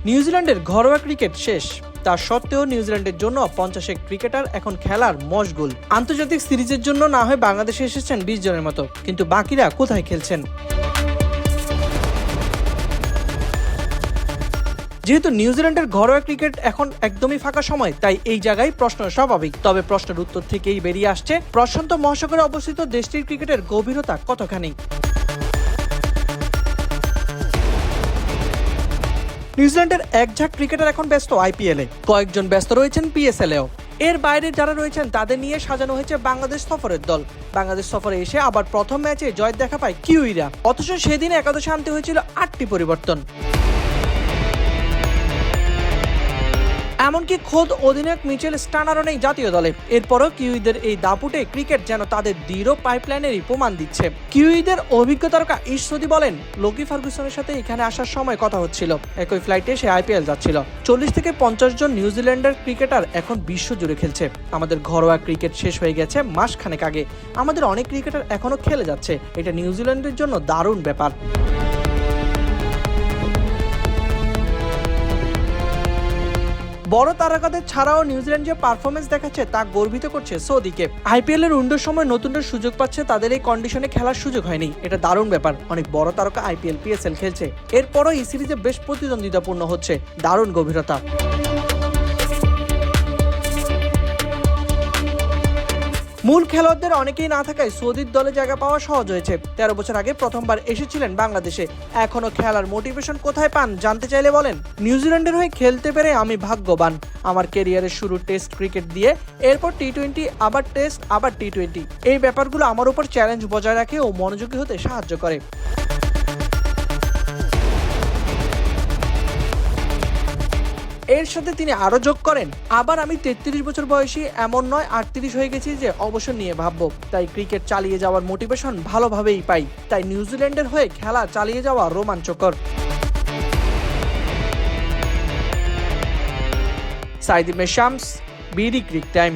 নিউজিল্যান্ডের ঘরোয়া ক্রিকেট শেষ, তা সত্ত্বেও নিউজিল্যান্ডের জন্য 50 ক্রিকেটার এখন খেলার মশগুল। আন্তর্জাতিক সিরিজের জন্য না হয় বাংলাদেশে এসেছেন 20 জনের মতো, কিন্তু বাকিরা কোথায় খেলছেন? যেহেতু নিউজিল্যান্ডের ঘরোয়া ক্রিকেট এখন একদমই ফাঁকা সময়, তাই এই জায়গায় প্রশ্ন স্বাভাবিক। তবে প্রশ্নের উত্তর থেকেই বেরিয়ে আসছে প্রশান্ত মহাসাগরে অবস্থিত দেশটির ক্রিকেটের গভীরতা কতখানি। নিউজিল্যান্ডের একঝাঁক ক্রিকেটার এখন ব্যস্ত আইপিএলে, কয়েকজন ব্যস্ত রয়েছেন পিএসএলেও। এর বাইরে যারা রয়েছেন তাদের নিয়ে সাজানো হয়েছে বাংলাদেশ সফরের দল। বাংলাদেশ সফরে এসে আবার প্রথম ম্যাচে জয় দেখা পায় কিউইরা। অথচ সেদিন একাদশে আনতে হয়েছিল 8টি পরিবর্তন। এমনকি খোদ অধিনায়ক মিচেল স্টানারও নেই জাতীয় দলে। এরপরও কিউইদের এই দাপুটে ক্রিকেট যেন তাদের দৃঢ় পাইপলাইনেরই প্রমাণ দিচ্ছে। কিউইদের অভিজ্ঞ তারকা ঈশ্বরদী বলেন, লোকি ফার্গুসনের সাথে এখানে আসার সময় কথা হচ্ছিল, একই ফ্লাইটে সে আইপিএল যাচ্ছিল। 40 থেকে 50 জন নিউজিল্যান্ডের ক্রিকেটার এখন বিশ্ব জুড়ে খেলছে। আমাদের ঘরোয়া ক্রিকেট শেষ হয়ে গেছে মাসখানেক আগে। আমাদের অনেক ক্রিকেটার এখনো খেলে যাচ্ছে। এটা নিউজিল্যান্ডের জন্য দারুণ ব্যাপার। বড় তারকাদের ছাড়াও নিউজিল্যান্ড যে পারফরমেন্স দেখাচ্ছে তা গর্বিত করছে সৌদিকে। আইপিএল এর উইন্ডোর সময় নতুনরা সুযোগ পাচ্ছে, তাদের এই কন্ডিশনে খেলার সুযোগ হয়নি। এটা দারুণ ব্যাপার। অনেক বড় তারকা আইপিএল পিএসএল খেলছে, এরপরও এই সিরিজে বেশ প্রতিদ্বন্দ্বিতাপূর্ণ হচ্ছে। দারুণ গভীরতা। মূল খেলোয়াড়দের অনেকেই না থাকায় সৌদির দলে জায়গা পাওয়া সহজ হয়েছে। 13 বছর আগে প্রথমবার এসেছিলেন বাংলাদেশে। এখনো খেলার মোটিভেশন কোথায় পান জানতে চাইলে বলেন, নিউজিল্যান্ডের হয়ে খেলতে পেরে আমি ভাগ্যবান। আমার ক্যারিয়ারের শুরু টেস্ট ক্রিকেট দিয়ে, এরপর টি-20, আবার টেস্ট, আবার টি-20। এই ব্যাপারগুলো আমার উপর চ্যালেঞ্জ বজায় রাখে ও মনোযোগী হতে সাহায্য করে। এর সাথে তিনি আরো যোগ করেন, আবার আমি 33 বছর বয়সী এমন নয়, 38 হয়ে গেছি যে অবসর নিয়ে ভাববো। তাই ক্রিকেট চালিয়ে যাওয়ার মোটিভেশন ভালোভাবেই পাই। তাই নিউজিল্যান্ডের হয়ে খেলা চালিয়ে যাওয়া রোমাঞ্চকর। সাইদ ইবনে শামস, বিডি ক্রিক টাইম।